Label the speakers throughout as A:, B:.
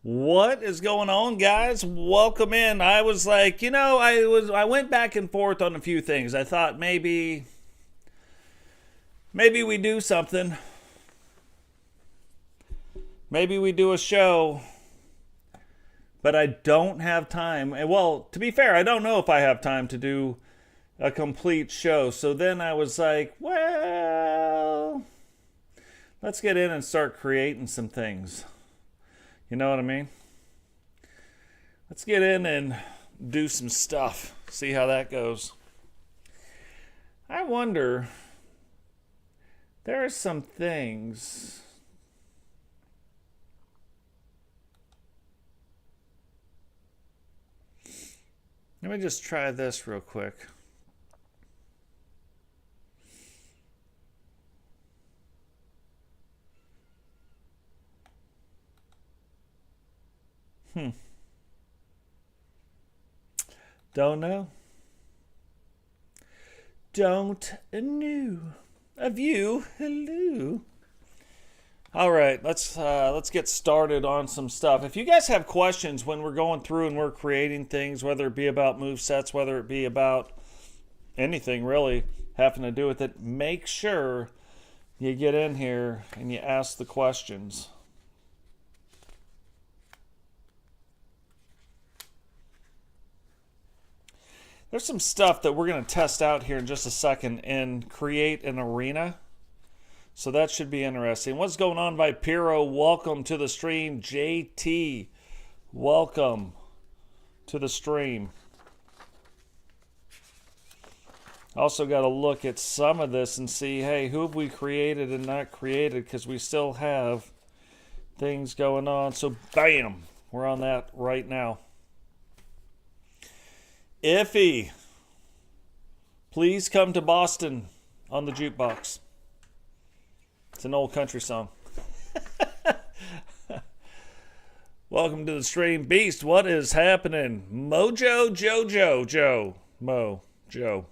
A: What is going on, guys? Welcome in. I was like, I went back and forth on a few things. I thought maybe we do something. Maybe we do a show, but I don't have time. Well, to be fair, I don't know if I have time to do a complete show. So then I was like, well, let's get in and start creating some things. You know what I mean? Let's get in and do some stuff. See how that goes. I wonder, there are some things. Let me just try this real quick. Don't know. Don't know. A view. Hello. All right, let's get started on some stuff. If you guys have questions when we're going through and we're creating things, whether it be about movesets, whether it be about anything really having to do with it, make sure you get in here and you ask the questions. There's some stuff that we're going to test out here in just a second and create an arena. So that should be interesting. What's going on, Vipiro? Welcome to the stream. JT, welcome to the stream. Also got to look at some of this and see, hey, who have we created and not created, because we still have things going on. So bam, we're on that right now. Iffy, please come to Boston on the jukebox. It's an old country song. Welcome to the stream. Beast, what is happening? Mojo, Jojo, Joe, Mo, Joe.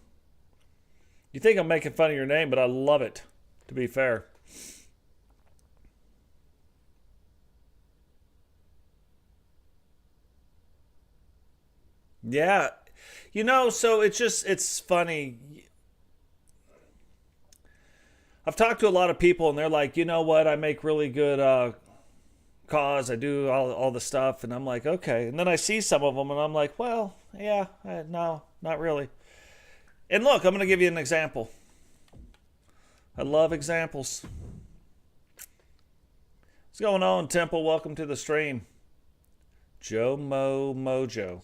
A: You think I'm making fun of your name, but I love it, to be fair. Yeah. So it's funny. I've talked to a lot of people and they're like, you know what? I make really good CAWs. I do all the stuff. And I'm like, okay. And then I see some of them and I'm like, well, yeah, no, not really. And look, I'm going to give you an example. I love examples. What's going on, Temple? Welcome to the stream. Joe Mo Mojo.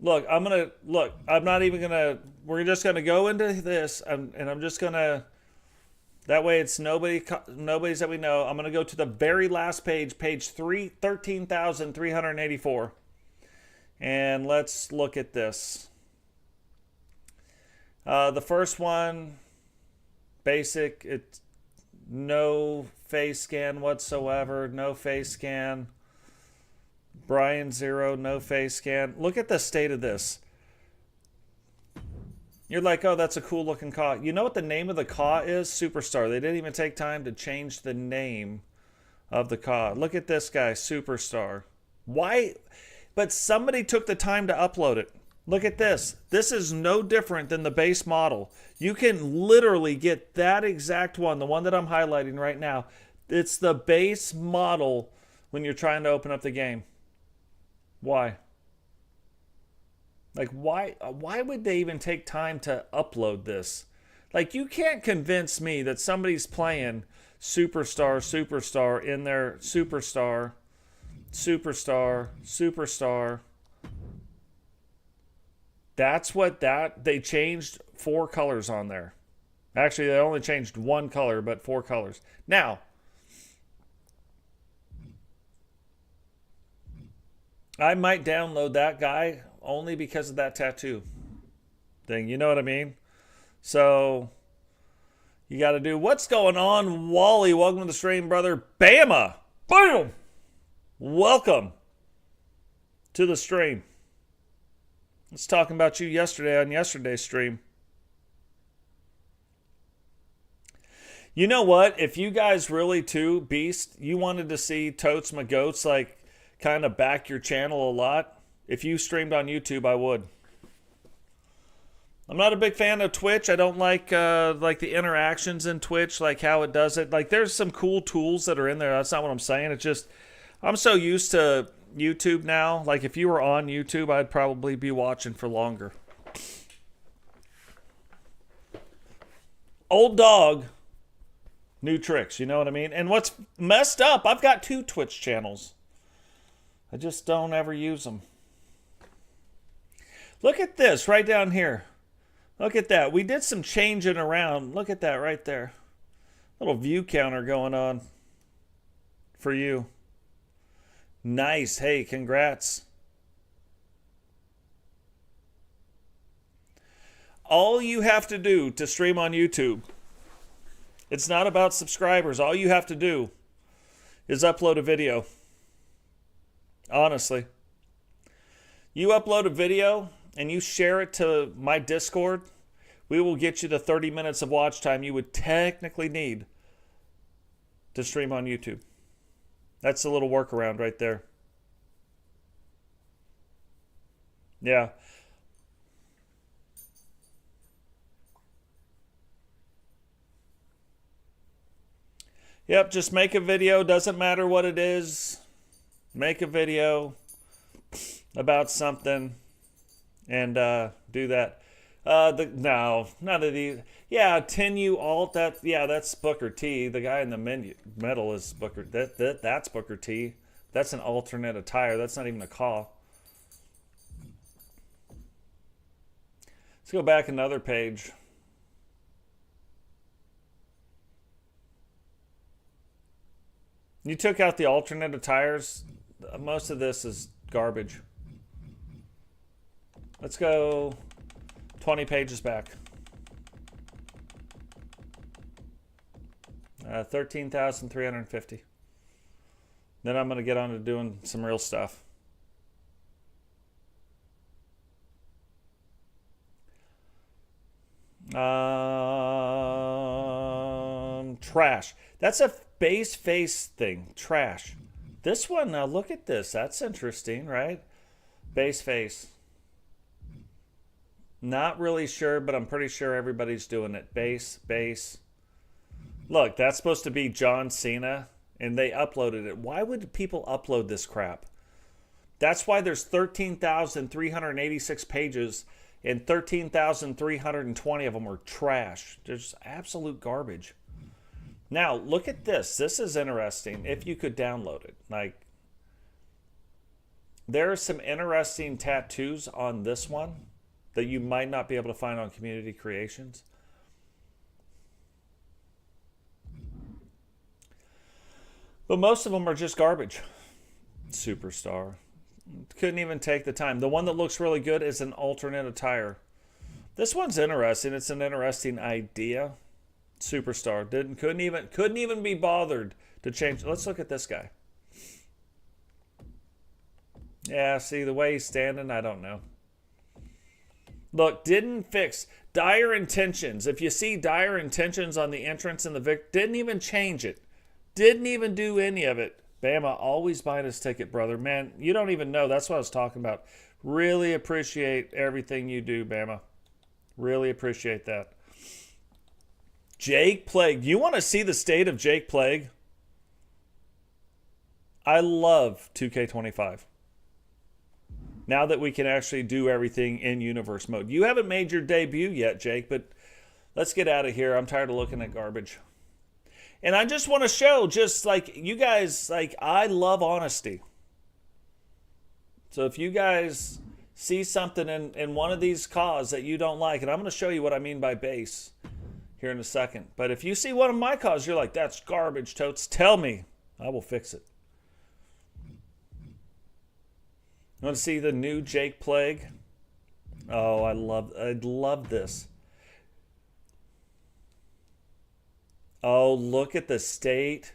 A: Look, I'm not even going to, we're just going to go into this, and I'm just going to, that way it's nobody's that we know. I'm going to go to the very last page, page 13,384. And let's look at this. The first one, basic, it's no face scan whatsoever, no face scan. Brian 0, no face scan. Look at the state of this. You're like, oh, that's a cool looking CAW. You know what the name of the CAW is? Superstar. They didn't even take time to change the name of the CAW. Look at this guy, Superstar. Why? But somebody took the time to upload it. Look at this. This is no different than the base model. You can literally get that exact one, the one that I'm highlighting right now. It's the base model when you're trying to open up the game. Why? Like, why would they even take time to upload this? Like, you can't convince me that somebody's playing Superstar in their Superstar. That's what they changed 4 colors on there. Actually, they only changed 1 color, but 4 colors. Now, I might download that guy only because of that tattoo thing. You know what I mean? So you got to do. What's going on, Wally? Welcome to the stream, brother. Bama. Boom. Welcome to the stream. Let's talk about you yesterday on yesterday's stream. You know what? If you guys really too, Beast, you wanted to see Totes My Goats like kind of back your channel a lot, if you streamed on YouTube, I would. I'm not a big fan of Twitch. I don't like the interactions in Twitch, like how it does it. Like there's some cool tools that are in there. That's not what I'm saying. It's just I'm so used to YouTube now. Like if you were on YouTube, I'd probably be watching for longer. Old dog, new tricks. You know what I mean? And what's messed up, I've got 2 Twitch channels. I just don't ever use them. Look at this right down here. Look at that. We did some changing around. Look at that right there. Little view counter going on for you. Nice. Hey, congrats. All you have to do to stream on YouTube, it's not about subscribers. All you have to do is upload a video. Honestly. You upload a video and you share it to my Discord, we will get you the 30 minutes of watch time you would technically need to stream on YouTube. That's a little workaround right there. Yeah. Yep, just make a video. Doesn't matter what it is. Make a video about something and do that. No, none of these. Yeah, 10U alt. That's Booker T. The guy in the middle is Booker. That's Booker T. That's an alternate attire. That's not even a call. Let's go back another page. You took out the alternate attires. Most of this is garbage. Let's go 20 pages back. 13,350. Then I'm going to get on to doing some real stuff. Trash. That's a base face thing. Trash. This one, now look at this. That's interesting, right? Base face. Not really sure, but I'm pretty sure everybody's doing it. Base. Look, that's supposed to be John Cena, and they uploaded it. Why would people upload this crap? That's why there's 13,386 pages, and 13,320 of them are trash. They're just absolute garbage. Now, look at this. This is interesting. If you could download it. Like, there are some interesting tattoos on this one that you might not be able to find on Community Creations. But most of them are just garbage. Superstar. Couldn't even take the time. The one that looks really good is an alternate attire. This one's interesting. It's an interesting idea. Superstar. Couldn't even be bothered to change. Let's look at this guy. Yeah, see the way he's standing, I don't know. Look, didn't fix dire intentions. If you see dire intentions on the entrance in the didn't even change it. Didn't even do any of it. Bama, always buying his ticket, brother. Man, you don't even know. That's what I was talking about. Really appreciate everything you do, Bama. Really appreciate that. Jake Plague. You want to see the state of Jake Plague? I love 2K25. Now that we can actually do everything in Universe Mode. You haven't made your debut yet, Jake, but let's get out of here. I'm tired of looking at garbage. And I just want to show, just like you guys, like I love honesty. So if you guys see something in one of these CAWs that you don't like, and I'm going to show you what I mean by base here in a second. But if you see one of my CAWs, you're like, that's garbage, Totes, tell me. I will fix it. You want to see the new Jake Plague? Oh, I love this. Oh, look at the state.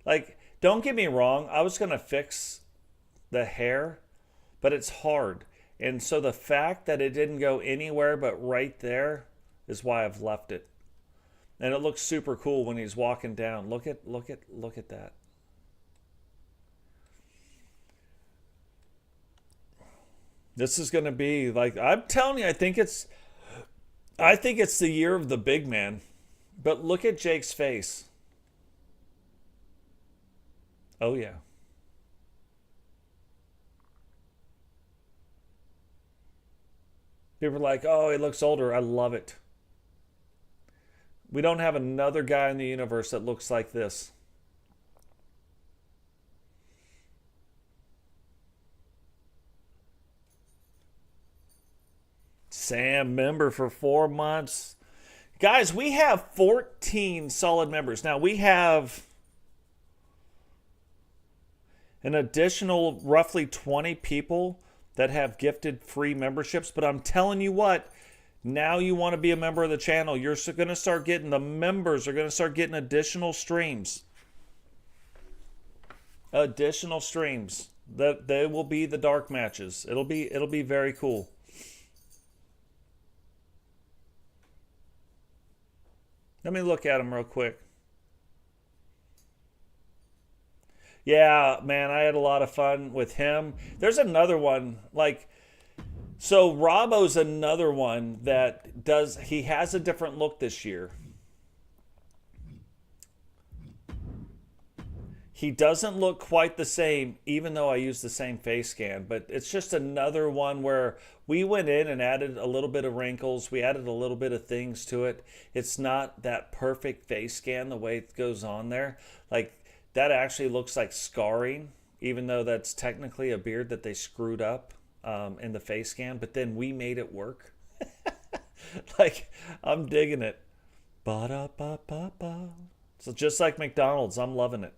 A: Like, don't get me wrong. I was going to fix the hair, but it's hard. And so the fact that it didn't go anywhere but right there is why I've left it. And it looks super cool when he's walking down. Look at that. This is going to be like, I'm telling you, I think it's the year of the big man. But look at Jake's face. Oh yeah. People are like, "Oh, he looks older." I love it. We don't have another guy in the universe that looks like this. Sam, member for 4 months. Guys, we have 14 solid members. Now, we have an additional roughly 20 people that have gifted free memberships. But I'm telling you what, now you want to be a member of the channel. You're going to start getting, the members are going to start getting additional streams. Additional streams. That they will be the dark matches. It'll be very cool. Let me look at them real quick. Yeah, man, I had a lot of fun with him. There's another one, like, so Robbo's another one that does, he has a different look this year. He doesn't look quite the same, even though I use the same face scan, but it's just another one where we went in and added a little bit of wrinkles. We added a little bit of things to it. It's not that perfect face scan the way it goes on there. Like, that actually looks like scarring, even though that's technically a beard that they screwed up in the face scan, but then we made it work. Like, I'm digging it. Ba-da-ba-ba-ba. So just like McDonald's, I'm loving it.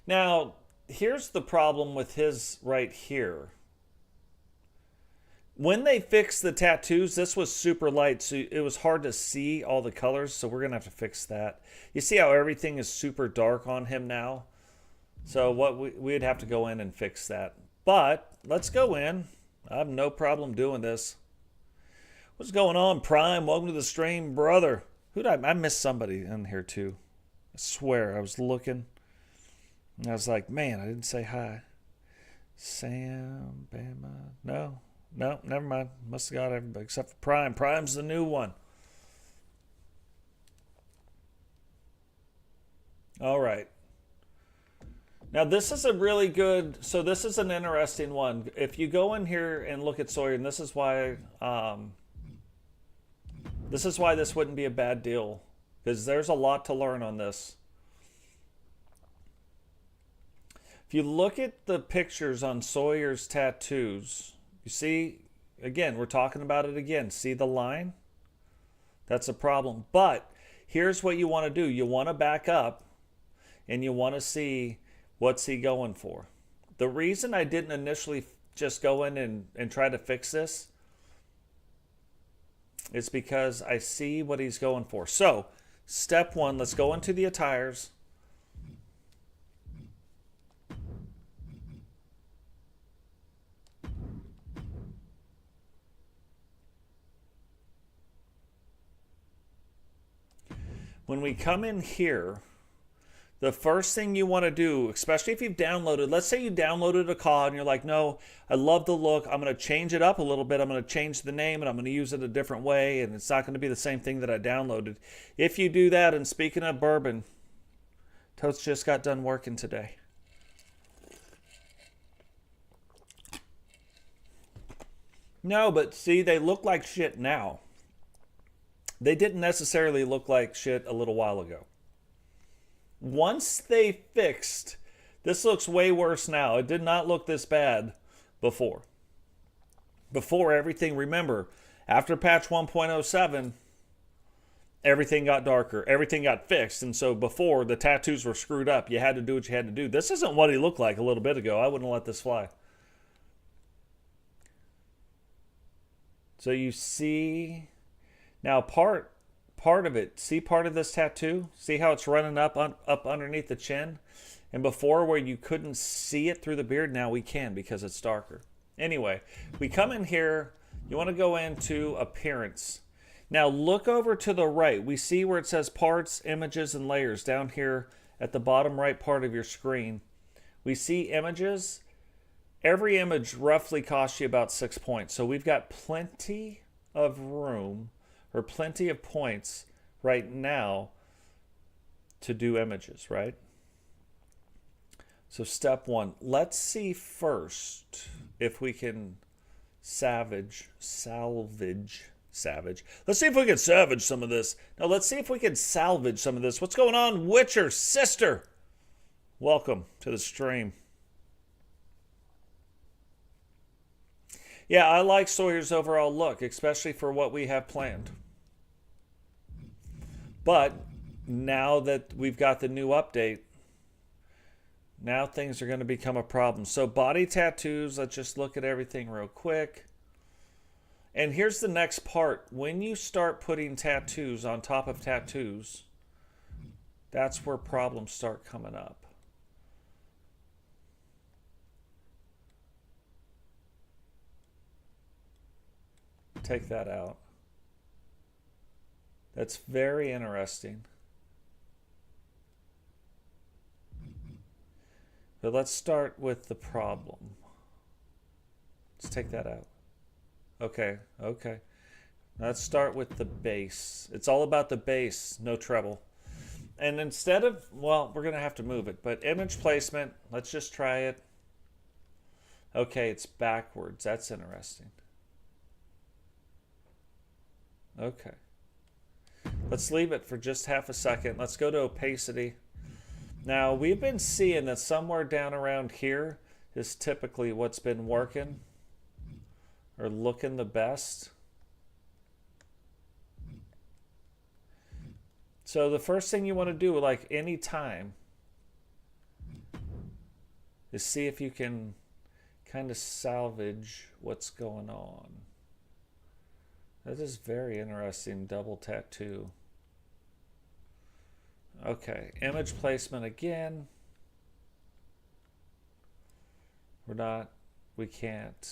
A: Now, here's the problem with his right here. When they fixed the tattoos, this was super light, so it was hard to see all the colors, so we're going to have to fix that. You see how everything is super dark on him now? So what we'd have to go in and fix that. But let's go in. I have no problem doing this. What's going on, Prime? Welcome to the stream, brother. I missed somebody in here too. I swear, I was looking. And I was like, man, I didn't say hi. Sam, Bama. No, never mind. Must have got everybody except for Prime. Prime's the new one. All right. Now, this is a really good, so this is an interesting one. If you go in here and look at Sawyer, and this is why this wouldn't be a bad deal, because there's a lot to learn on this. If you look at the pictures on Sawyer's tattoos, you see, again, we're talking about it again. See the line? That's a problem. But here's what you want to do. You want to back up and you want to see what's he going for. The reason I didn't initially just go in and try to fix this is because I see what he's going for. So, step one, let's go into the attires. When we come in here, the first thing you want to do, especially if you've downloaded, let's say you downloaded a CAW and you're like, no, I love the look. I'm going to change it up a little bit. I'm going to change the name and I'm going to use it a different way. And it's not going to be the same thing that I downloaded. If you do that, and speaking of bourbon, Totes just got done working today. No, but see, they look like shit now. They didn't necessarily look like shit a little while ago. Once they fixed, this looks way worse now. It did not look this bad before. Before everything, remember, after patch 1.07, everything got darker. Everything got fixed. And so before, the tattoos were screwed up. You had to do what you had to do. This isn't what he looked like a little bit ago. I wouldn't let this fly. So you see... Now, part of it, see part of this tattoo? See how it's running up underneath the chin? And before, where you couldn't see it through the beard, now we can because it's darker. Anyway, we come in here. You want to go into Appearance. Now look over to the right. We see where it says Parts, Images, and Layers down here at the bottom right part of your screen. We see Images. Every image roughly costs you about 6 points. So we've got plenty of room or plenty of points right now to do images, right? So step one, let's see first if we can salvage. Let's see if we can salvage some of this. Now let's see if we can salvage some of this. What's going on, Witcher sister? Welcome to the stream. Yeah, I like Sawyer's overall look, especially for what we have planned. But now that we've got the new update, now things are going to become a problem. So body tattoos, let's just look at everything real quick. And here's the next part. When you start putting tattoos on top of tattoos, that's where problems start coming up. Take that out. That's very interesting. But let's start with the problem. Let's take that out. Okay. Let's start with the bass. It's all about the bass, no treble. And instead of, well, we're going to have to move it, but image placement, let's just try it. Okay, it's backwards. That's interesting. Okay. Let's leave it for just half a second. Let's go to opacity. Now, we've been seeing that somewhere down around here is typically what's been working or looking the best. So the first thing you want to do, like any time, is see if you can kind of salvage what's going on. That is very interesting, double tattoo. Okay, image placement again. We can't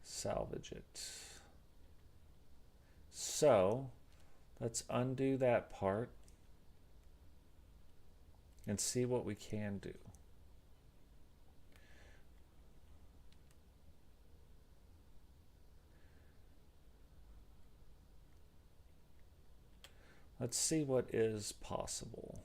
A: salvage it. So, let's undo that part and see what we can do. Let's see what is possible.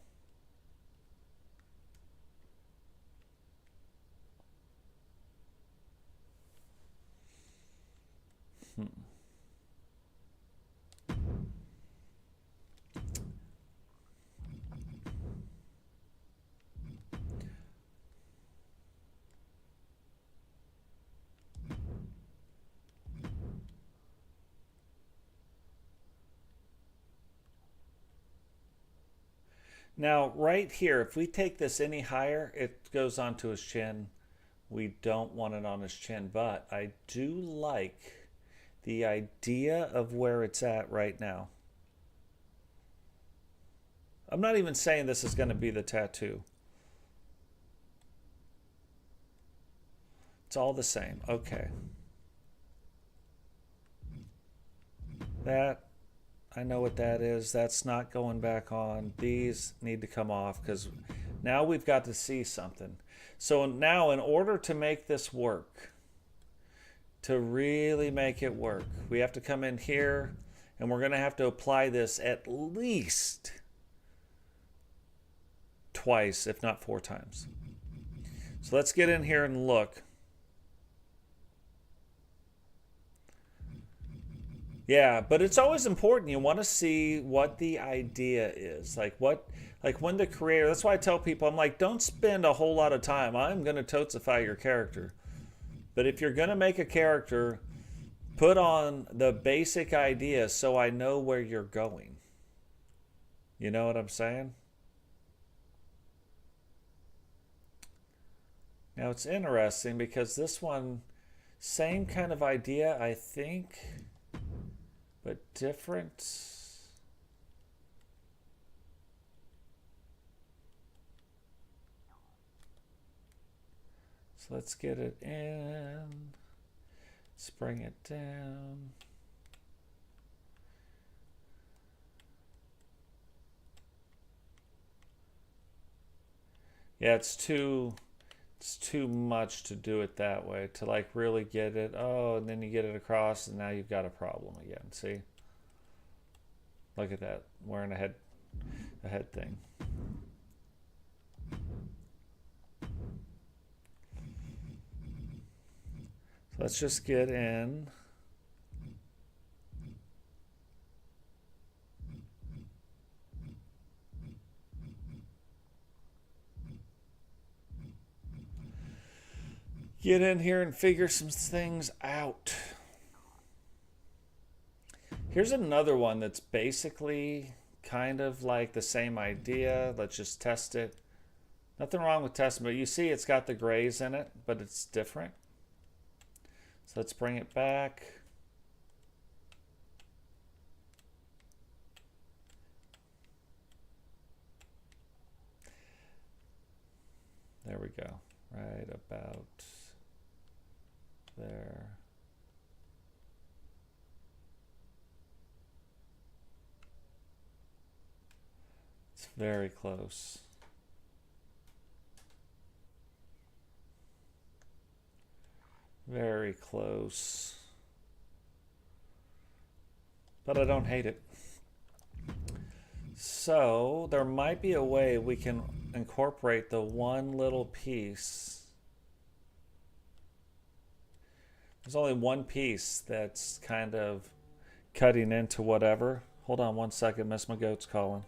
A: Now, right here, if we take this any higher, it goes onto his chin. We don't want it on his chin, but I do like the idea of where it's at right now. I'm not even saying this is going to be the tattoo. It's all the same. Okay. That, I know what that is. That's not going back on. These need to come off because now we've got to see something. So now in order to make this work, to really make it work, we have to come in here and we're going to have to apply this at least twice, if not 4 times. So let's get in here and look. Yeah, but it's always important. You want to see what the idea is. Like when the creator, that's why I tell people, I'm like, don't spend a whole lot of time. I'm going to toadsify your character. But if you're going to make a character, put on the basic idea so I know where you're going. You know what I'm saying? Now it's interesting because this one, same kind of idea, I think, but different. So let's get it in. Let's bring it down. Yeah, it's too much to do it that way, to like really get it. Oh, and then you get it across and now you've got a problem again. See? Look at that. Wearing a head thing. So let's just get in. Get in here and figure some things out. Here's another one that's basically kind of like the same idea. Let's just test it. Nothing wrong with testing, but you see it's got the grays in it, but it's different. So let's bring it back. There we go. Right about there. It's very close. Very close. But I don't hate it. So there might be a way we can incorporate the one little piece. There's only one piece that's kind of cutting into whatever. Hold on one second, Miss McGoat's calling.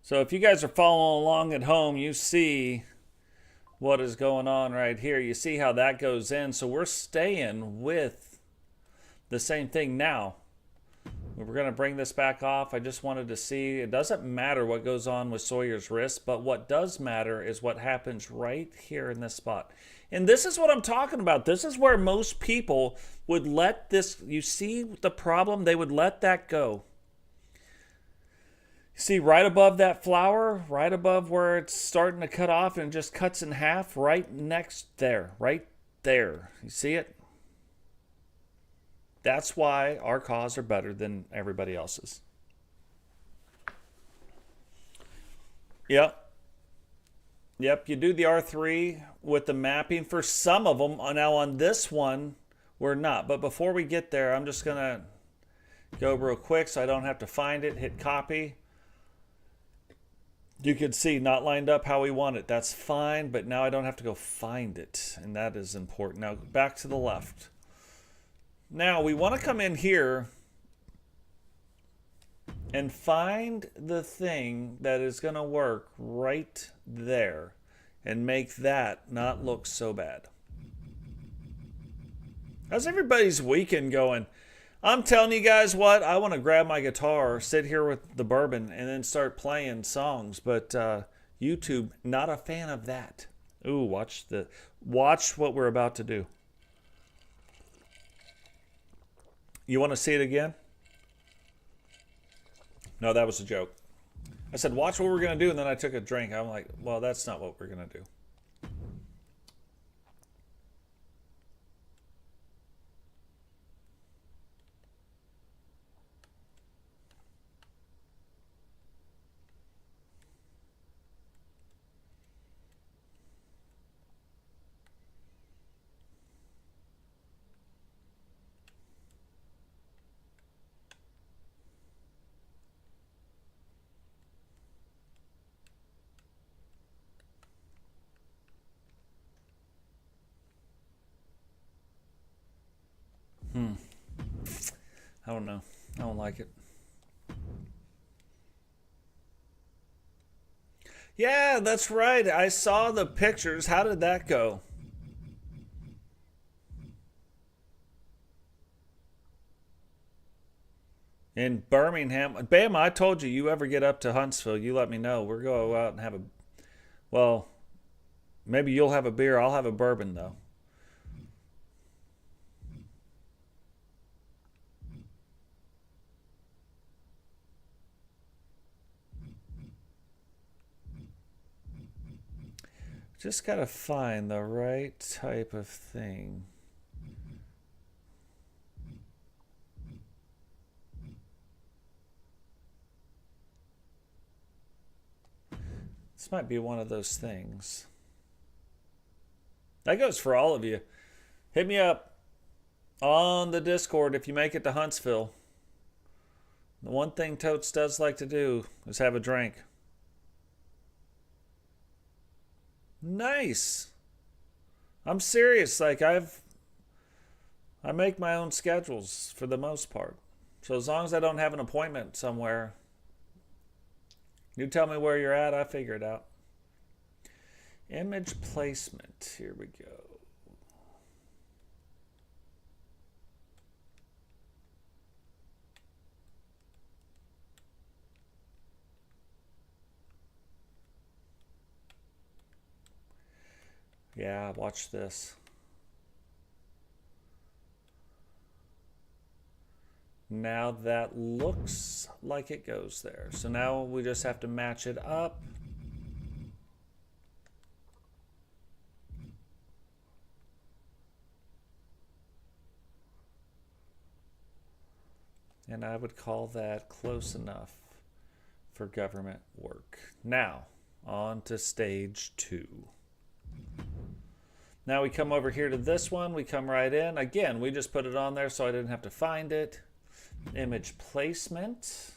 A: So if you guys are following along at home, you see what is going on right here. You see how that goes in. So we're staying with the same thing now. We're going to bring this back off. I just wanted to see. It doesn't matter what goes on with Sawyer's wrist, but what does matter is what happens right here in this spot. And this is what I'm talking about. This is where most people would let this, you see the problem? They would let that go. See right above that flower, right above where it's starting to cut off and it just cuts in half, right next there, right there. You see it? That's why our CAWs are better than everybody else's. Yep. Yep, you do the R3 with the mapping for some of them. Now on this one, we're not. But before we get there, I'm just going to go real quick so I don't have to find it. Hit copy. You can see not lined up how we want it. That's fine, but now I don't have to go find it. And that is important. Now back to the left. Now we want to come in here and find the thing that is going to work right there and make that not look so bad. How's everybody's weekend going? I'm telling you guys what, I want to grab my guitar, sit here with the bourbon, and then start playing songs. But YouTube, not a fan of that. Ooh, watch what we're about to do. You want to see it again? No, that was a joke. I said, watch what we're going to do, and then I took a drink. I'm like, well, that's not what we're going to do. I don't know. I don't like it. Yeah, that's right. I saw the pictures. How did that go? In Birmingham. Bam, I told you, you ever get up to Huntsville, you let me know. We're going to go out and have a, well, maybe you'll have a beer. I'll have a bourbon, though. Just got to find the right type of thing. This might be one of those things. That goes for all of you. Hit me up on the Discord if you make it to Huntsville. The one thing Totes does like to do is have a drink. Nice. I'm serious. Like I make my own schedules for the most part. So as long as I don't have an appointment somewhere, you tell me where you're at, I figure it out. Image placement. Here we go. Yeah, watch this. Now that looks like it goes there. So now we just have to match it up. And I would call that close enough for government work. Now, on to stage 2. Now we come over here to this one. We come right in. Again, we just put it on there so I didn't have to find it. Image placement.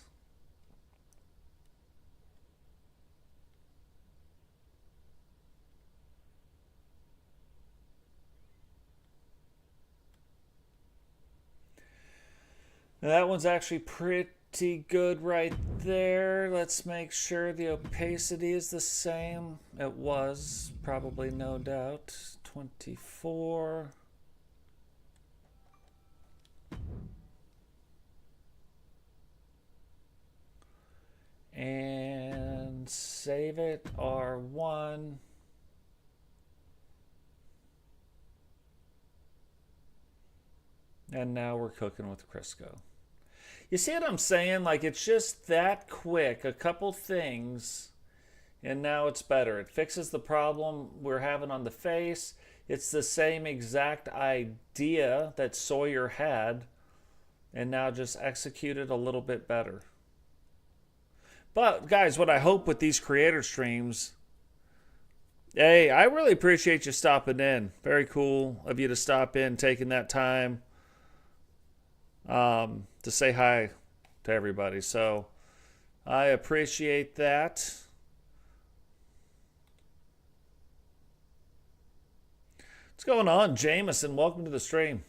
A: Now that one's actually pretty pretty good right there. Let's make sure the opacity is the same. It was, probably, no doubt. 24. And save it, R1. And now we're cooking with Crisco. You see what I'm saying? Like, it's just that quick. A couple things, and now it's better. It fixes the problem we're having on the face. It's the same exact idea that Sawyer had, and now just executed a little bit better. But, guys, what I hope with these creator streams, hey, I really appreciate you stopping in. Very cool of you to stop in, taking that time to say hi to everybody. So I appreciate that. What's going on, Jameson? Welcome to the stream.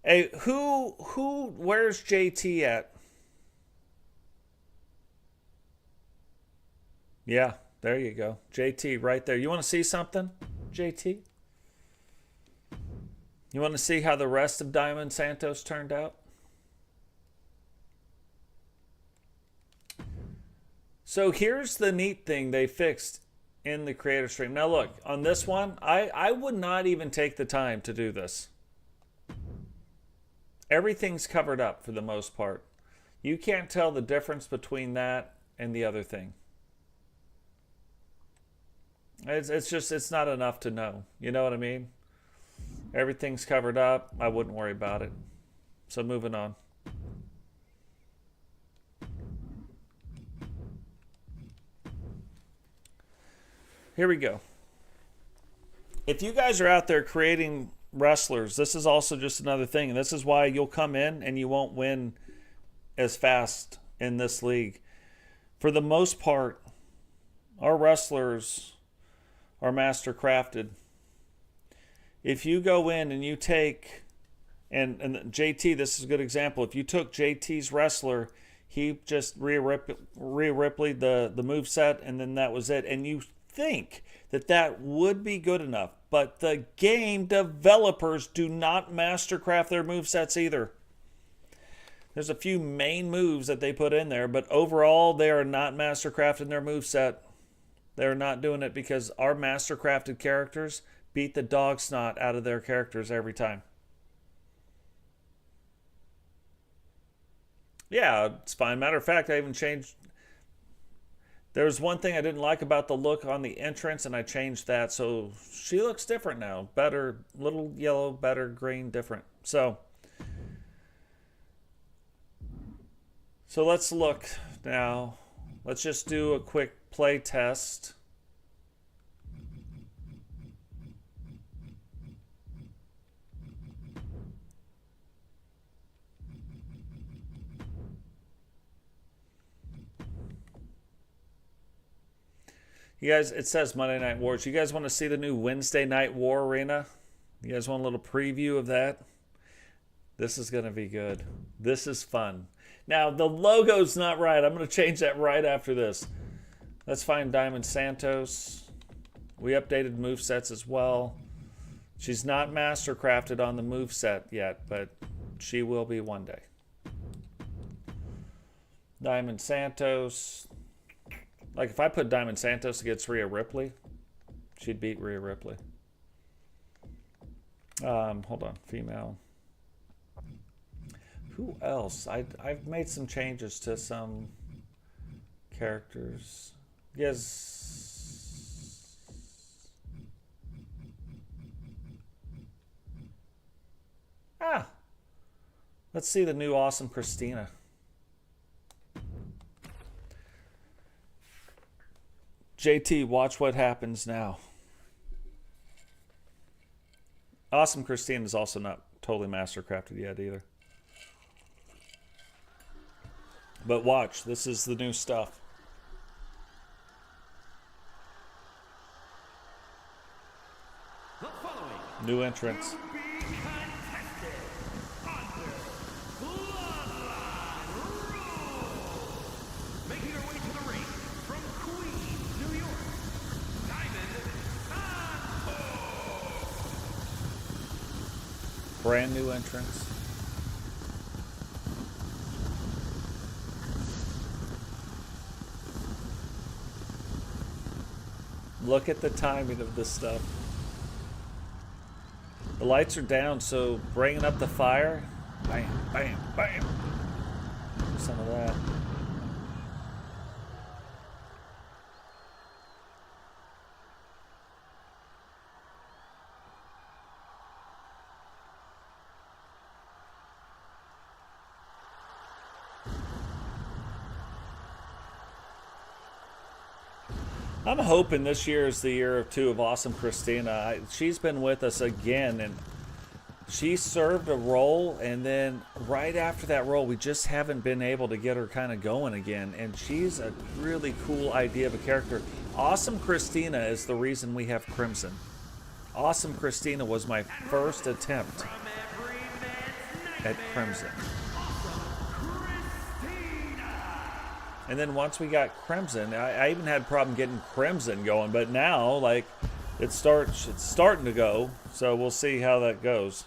A: Hey, where's JT at? Yeah, there you go. JT right there. You want to see something, JT? You want to see how the rest of Diamond Santos turned out? So here's the neat thing they fixed in the creator stream. Now look, on this one, I would not even take the time to do this. Everything's covered up for the most part. You can't tell the difference between that and the other thing. It's not enough to know. You know what I mean? Everything's covered up. I wouldn't worry about it. So moving on. Here we go. If you guys are out there creating wrestlers, this is also just another thing. And this is why you'll come in and you won't win as fast in this league. For the most part, our wrestlers are master crafted. If you go in and you take, and JT, this is a good example. If you took JT's wrestler, he just Rhea Ripley'd the moveset, and then that was it. And you think that would be good enough. But the game developers do not mastercraft their movesets either. There's a few main moves that they put in there, but overall they are not mastercrafting their moveset. They're not doing it because our mastercrafted characters beat the dog snot out of their characters every time. Yeah, it's fine. Matter of fact, I even changed. There was one thing I didn't like about the look on the entrance, and I changed that. So she looks different now. Better, little yellow, better, green, different. So let's look now. Let's just do a quick play test. You guys, it says Monday Night Wars. You guys want to see the new Wednesday Night War arena? You guys want a little preview of that? This is going to be good. This is fun. Now, the logo's not right. I'm going to change that right after this. Let's find Diamond Santos. We updated movesets as well. She's not mastercrafted on the moveset yet, but she will be one day. Diamond Santos. Like, if I put Diamond Santos against Rhea Ripley, she'd beat Rhea Ripley. Hold on. Female. Who else? I've made some changes to some characters. Yes. Let's see the new awesome Christina. JT, watch what happens now. Awesome Christine is also not totally mastercrafted yet either. But watch, this is the new stuff.
B: The following
A: New entrance. Brand new entrance. Look at the timing of this stuff. The lights are down, so bringing up the fire. Bam, bam, bam. Some of that. I'm hoping this year is the year too of Awesome Christina. She's been with us again, and she served a role, and then right after that role, we just haven't been able to get her kind of going again. And she's a really cool idea of a character. Awesome Christina is the reason we have Crimson. Awesome Christina was my first attempt at Crimson. And then once we got Crimson, I even had a problem getting Crimson going, but now, like, it's starting to go, so we'll see how that goes.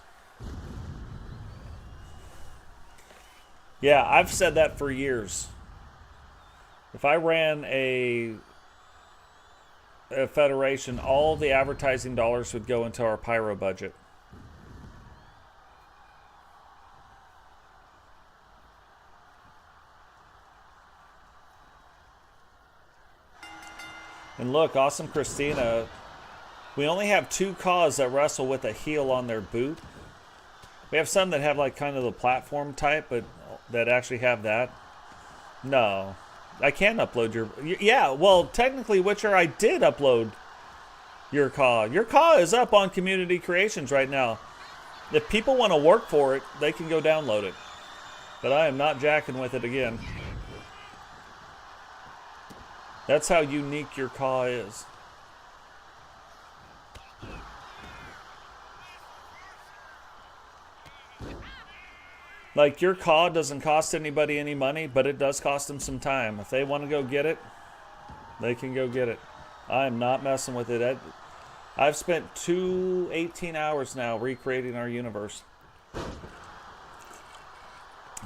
A: Yeah, I've said that for years. If I ran a federation, all the advertising dollars would go into our pyro budget. And look, Awesome Christina, we only have 2 CAWs that wrestle with a heel on their boot. We have some that have like kind of the platform type, but that actually have that. No, I can upload your, yeah, well, technically, Witcher, I did upload your CAW. Your CAW is up on Community Creations right now. If people want to work for it, they can go download it. But I am not jacking with it again. That's how unique your CAW is. Like, your CAW doesn't cost anybody any money, but it does cost them some time. If they want to go get it, they can go get it. I'm not messing with it. I've spent 18 hours now recreating our universe.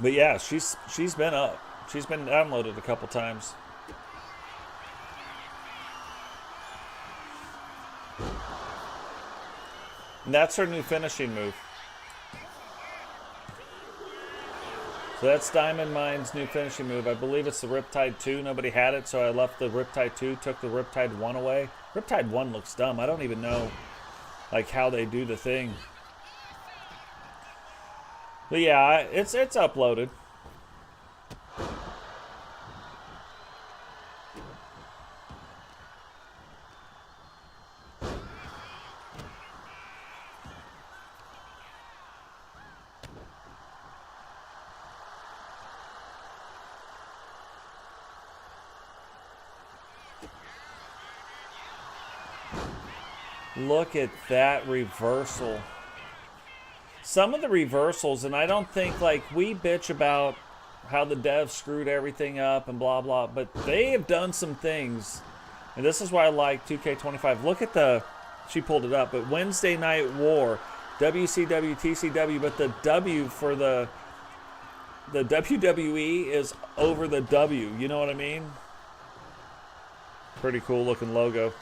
A: But yeah, she's been up. She's been downloaded a couple times. And that's her new finishing move. So that's Diamond Mine's new finishing move. I believe it's the Riptide 2. Nobody had it, so I left the Riptide 2, took the Riptide 1 away. Riptide 1 looks dumb. I don't even know like how they do the thing. But yeah, it's uploaded. Look at that reversal. Some of the reversals, and I don't think, like, we bitch about how the devs screwed everything up and blah, blah, but they have done some things. And this is why I like 2K25. Look at the, she pulled it up, but Wednesday Night War, WCW, TCW, but the W for the WWE is over the W. You know what I mean? Pretty cool looking logo.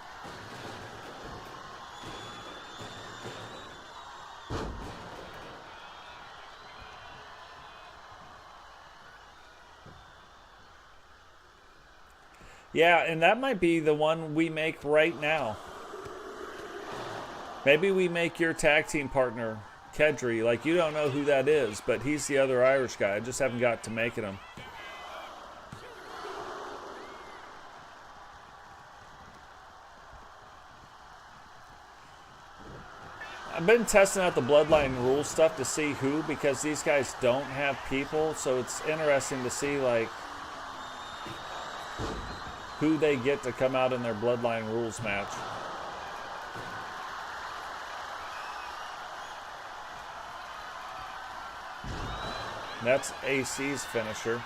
A: Yeah, and that might be the one we make right now. Maybe we make your tag team partner, Kedry. Like, you don't know who that is, but he's the other Irish guy. I just haven't got to making him. I've been testing out the Bloodline Rules stuff to see who, because these guys don't have people, so it's interesting to see, like, who they get to come out in their Bloodline Rules match. That's AC's finisher.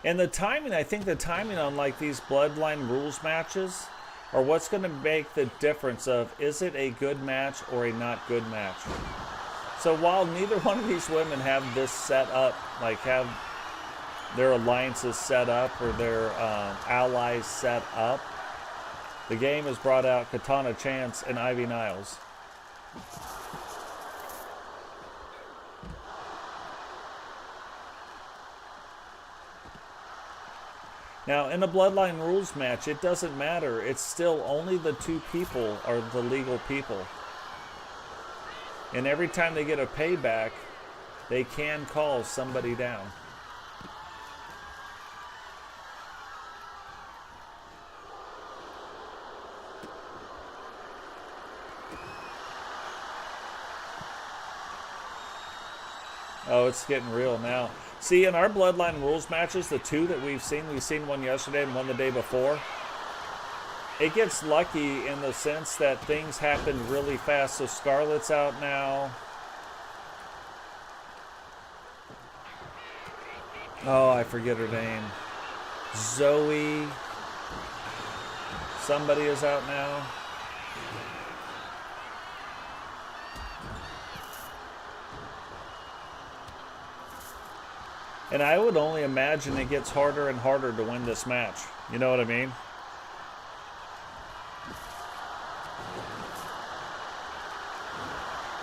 A: And the timing, I think the timing on like these Bloodline rules matches are what's going to make the difference of is it a good match or a not good match. So while neither one of these women have this set up, like have their alliances set up or their allies set up, the game has brought out Katana Chance and Ivy Niles. Now, in a Bloodline rules match, it doesn't matter. It's still only the two people are the legal people. And every time they get a payback, they can call somebody down. Oh, it's getting real now. See, in our Bloodline rules matches, the two that we've seen one yesterday and one the day before, it gets lucky in the sense that things happen really fast. So Scarlett's out now. Oh, I forget her name. Zoe. Somebody is out now. And I would only imagine it gets harder and harder to win this match. You know what I mean?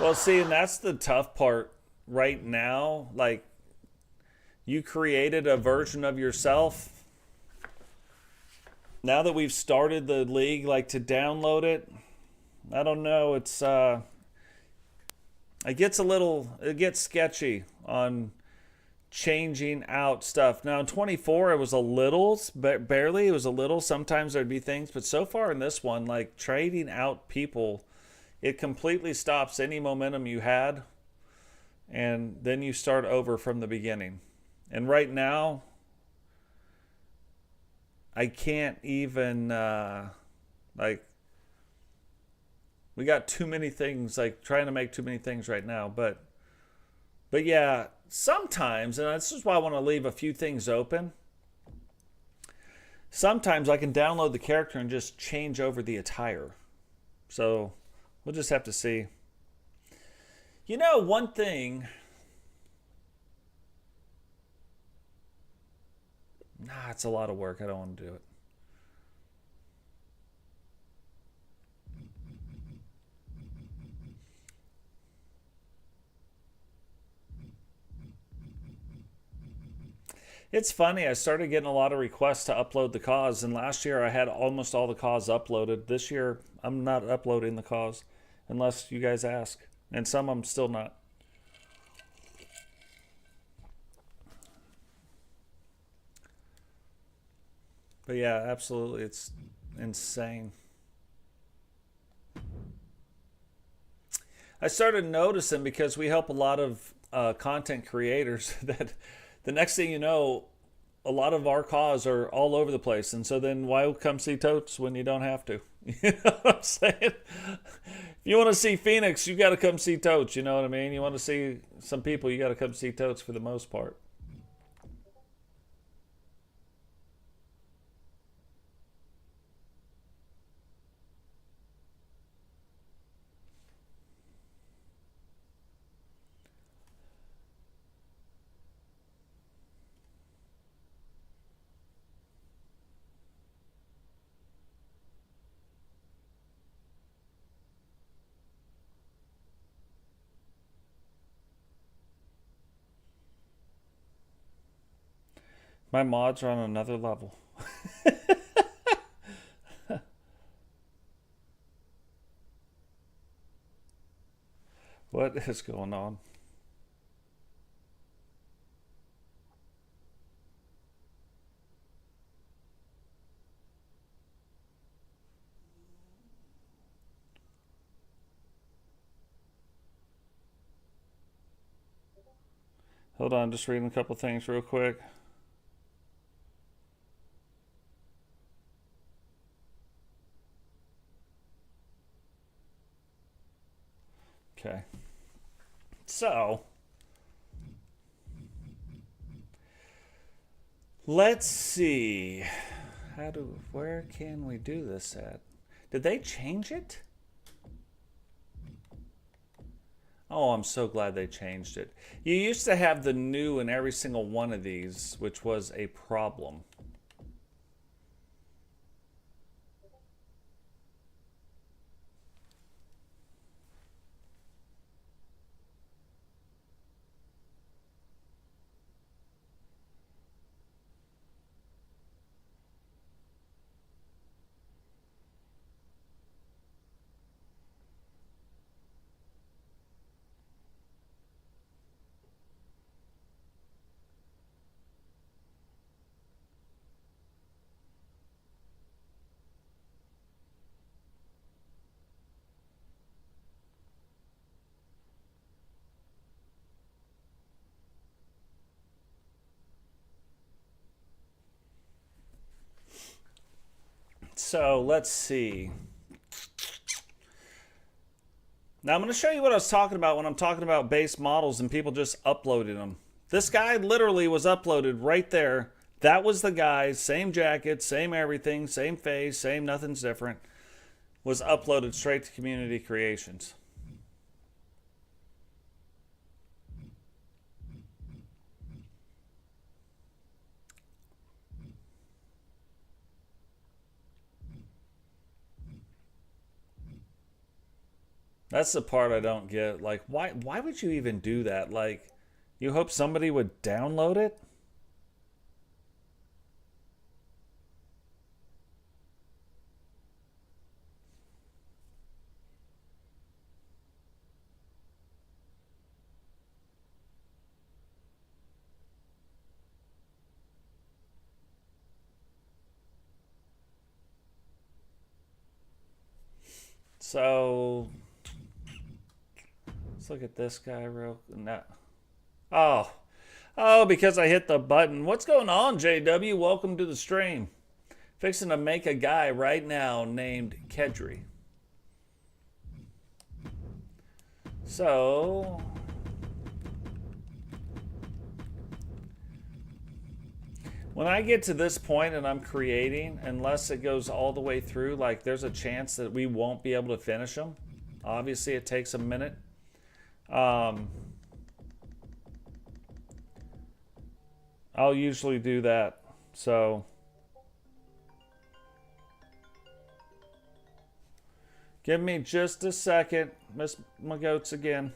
A: Well, see, and that's the tough part right now. Like, you created a version of yourself. Now that we've started the league, like, to download it, I don't know. It's, it gets sketchy on changing out stuff. Now in 24 it was a little, but barely, it was a little. Sometimes there'd be things, but so far in this one, like trading out people, it completely stops any momentum you had, and then you start over from the beginning. And right now I can't even like, we got too many things, like trying to make too many things right now. But yeah, sometimes, and this is why I want to leave a few things open, sometimes I can download the character and just change over the attire. So we'll just have to see. You know, one thing, it's a lot of work. I don't want to do it. It's funny, I started getting a lot of requests to upload the CAWs, and last year I had almost all the CAWs uploaded. This year, I'm not uploading the CAWs unless you guys ask, and some I'm still not. But yeah, absolutely, it's insane. I started noticing, because we help a lot of content creators, that the next thing you know, a lot of our CAWs are all over the place. And so then why come see Totes when you don't have to? You know what I'm saying? If you want to see Phoenix, you got to come see Totes. You know what I mean? You want to see some people, you got to come see Totes for the most part. My mods are on another level. What is going on? Hold on, just reading a couple things real quick. Okay. So, let's see. Where can we do this at? Did they change it? Oh, I'm so glad they changed it. You used to have the new in every single one of these, which was a problem. So let's see. Now I'm going to show you what I was talking about when I'm talking about base models and people just uploading them. This guy literally was uploaded right there. That was the guy, same jacket, same everything, same face, same nothing's different. Was uploaded straight to Community Creations. That's the part I don't get. Like, why would you even do that? Like, you hope somebody would download it? So let's look at this guy real. No. Oh, because I hit the button. What's going on, JW? Welcome to the stream. Fixing to make a guy right now named Kedry. So when I get to this point and I'm creating, unless it goes all the way through, like there's a chance that we won't be able to finish them. Obviously, it takes a minute. I'll usually do that. So give me just a second. Miss my goats again.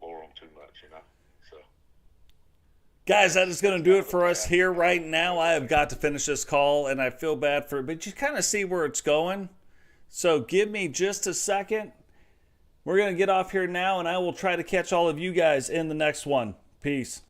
B: bore them too much, you know. So,
A: Guys, that is going to do it for us here right now. I have got to finish this call, and I feel bad for it, but you kind of see where it's going. So give me just a second. We're going to get off here now, and I will try to catch all of you guys in the next one. Peace.